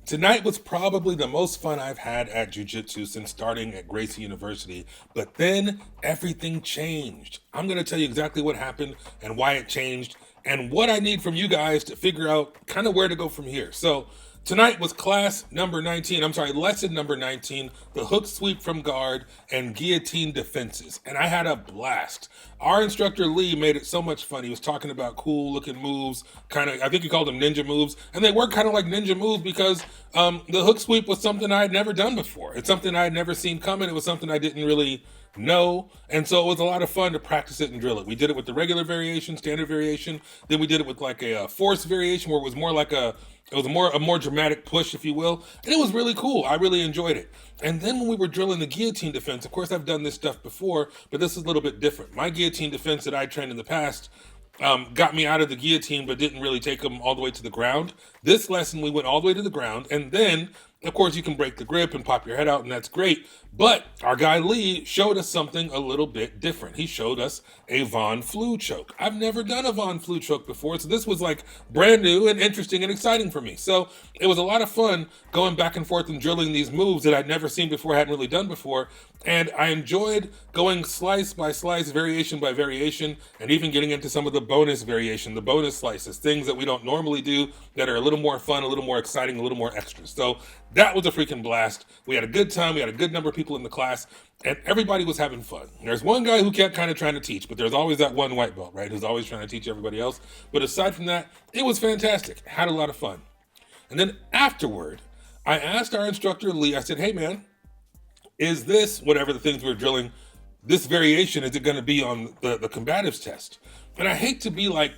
Tonight was probably the most fun I've had at Jiu-Jitsu since starting at Gracie University, but then everything changed. I'm going to tell you exactly what happened and why it changed and what I need from you guys to figure out kind of where to go from here. So tonight was lesson number 19, the hook sweep from guard and guillotine defenses. And I had a blast. Our instructor Lee made it so much fun. He was talking about cool looking moves, I think he called them ninja moves. And they were kind of like ninja moves because the hook sweep was something I had never done before. It's something I had never seen coming. It was something I didn't really know. And so it was a lot of fun to practice it and drill it. We did it with the regular variation, standard variation. Then we did it with like a force variation where it was more like a more dramatic push, if you will. And it was really cool. I really enjoyed it. And then when we were drilling the guillotine defense, of course, I've done this stuff before, but this is a little bit different. My guillotine defense that I trained in the past got me out of the guillotine, but didn't really take them all the way to the ground. This lesson, we went all the way to the ground, and then, of course, you can break the grip and pop your head out, and that's great. But our guy Lee showed us something a little bit different. He showed us a Von Flue choke. I've never done a Von Flue choke before, so this was like brand new and interesting and exciting for me. So it was a lot of fun going back and forth and drilling these moves that I'd never seen before, hadn't really done before. And I enjoyed going slice by slice, variation by variation, and even getting into some of the bonus variation, the bonus slices, things that we don't normally do that are a little more fun, a little more exciting, a little more extra. So that was a freaking blast. We had a good time. We had a good number of people in the class, and everybody was having fun. There's one guy who kept kind of trying to teach, but there's always that one white belt, right, who's always trying to teach everybody else. But aside from that, it was fantastic. Had a lot of fun. And then afterward, I asked our instructor, Lee, I said, hey, man, is this, whatever the things we were drilling, this variation, is it going to be on the combatives test? And I hate to be like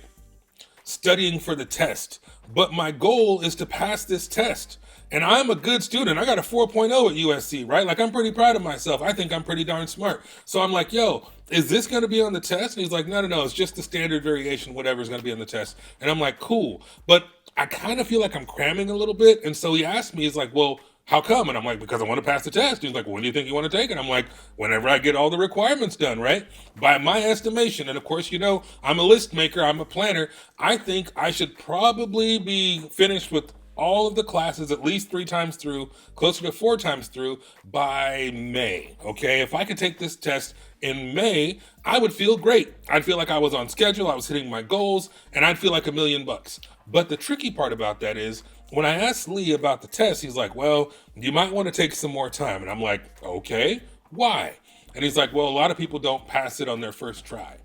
studying for the test, but my goal is to pass this test. And I'm a good student. I got a 4.0 at USC, right? Like, I'm pretty proud of myself. I think I'm pretty darn smart. So I'm like, yo, is this going to be on the test? And he's like, no, it's just the standard variation, whatever is going to be on the test. And I'm like, cool. But I kind of feel like I'm cramming a little bit. And so he asked me, he's like, well, how come? And I'm like, because I want to pass the test. He's like, when do you think you want to take it? I'm like, whenever I get all the requirements done, right? By my estimation, and of course, you know, I'm a list maker, I'm a planner. I think I should probably be finished with all of the classes at least 3 times through, closer to 4 times through by May, okay? If I could take this test in May, I would feel great. I'd feel like I was on schedule, I was hitting my goals, and I'd feel like $1,000,000. But the tricky part about that is, when I asked Lee about the test, he's like, well, you might want to take some more time. And I'm like, okay, why? And he's like, well, a lot of people don't pass it on their first try.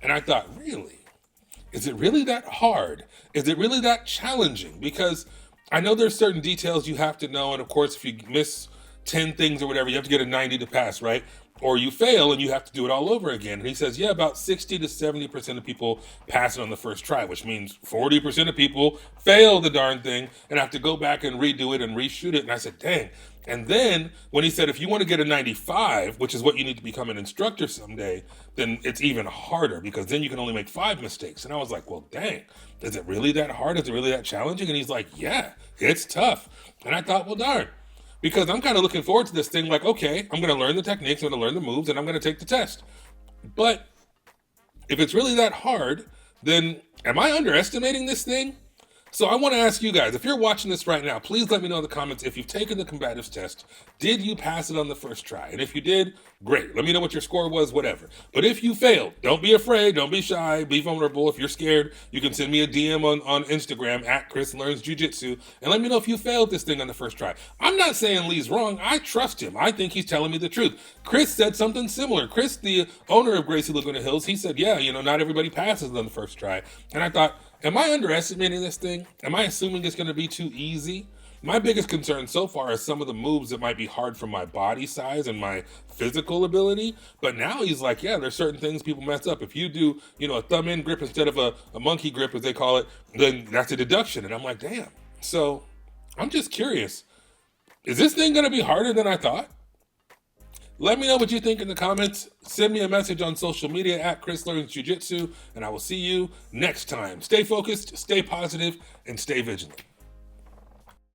And I thought, really? Is it really that hard? Is it really that challenging? Because I know there's certain details you have to know. And of course, if you miss 10 things or whatever, you have to get a 90 to pass, right? Or you fail and you have to do it all over again. And he says, yeah, about 60 to 70% of people pass it on the first try, which means 40% of people fail the darn thing and have to go back and redo it and reshoot it. And I said, dang. And then when he said, if you want to get a 95, which is what you need to become an instructor someday, then it's even harder because then you can only make 5 mistakes. And I was like, well, dang, is it really that hard? Is it really that challenging? And he's like, yeah, it's tough. And I thought, well, darn. Because I'm kind of looking forward to this thing like, okay, I'm going to learn the techniques, I'm going to learn the moves, and I'm going to take the test. But if it's really that hard, then am I underestimating this thing? So I want to ask you guys, if you're watching this right now, please let me know in the comments if you've taken the combatives test. Did you pass it on the first try? And if you did, great. Let me know what your score was, whatever. But if you failed, don't be afraid. Don't be shy. Be vulnerable. If you're scared, you can send me a DM on Instagram at Chris Learns Jiu-Jitsu and let me know if you failed this thing on the first try. I'm not saying Lee's wrong. I trust him. I think he's telling me the truth. Chris said something similar. Chris, the owner of Gracie Laguna Hills, he said, yeah, you know, not everybody passes on the first try. And I thought, am I underestimating this thing? Am I assuming it's going to be too easy? My biggest concern so far is some of the moves that might be hard for my body size and my physical ability. But now he's like, yeah, there's certain things people mess up. If you do, you know, a thumb in grip instead of a monkey grip, as they call it, then that's a deduction. And I'm like, damn. So I'm just curious. Is this thing going to be harder than I thought? Let me know what you think in the comments. Send me a message on social media at Chris Learns Jiu-Jitsu, and I will see you next time. Stay focused, stay positive, and stay vigilant.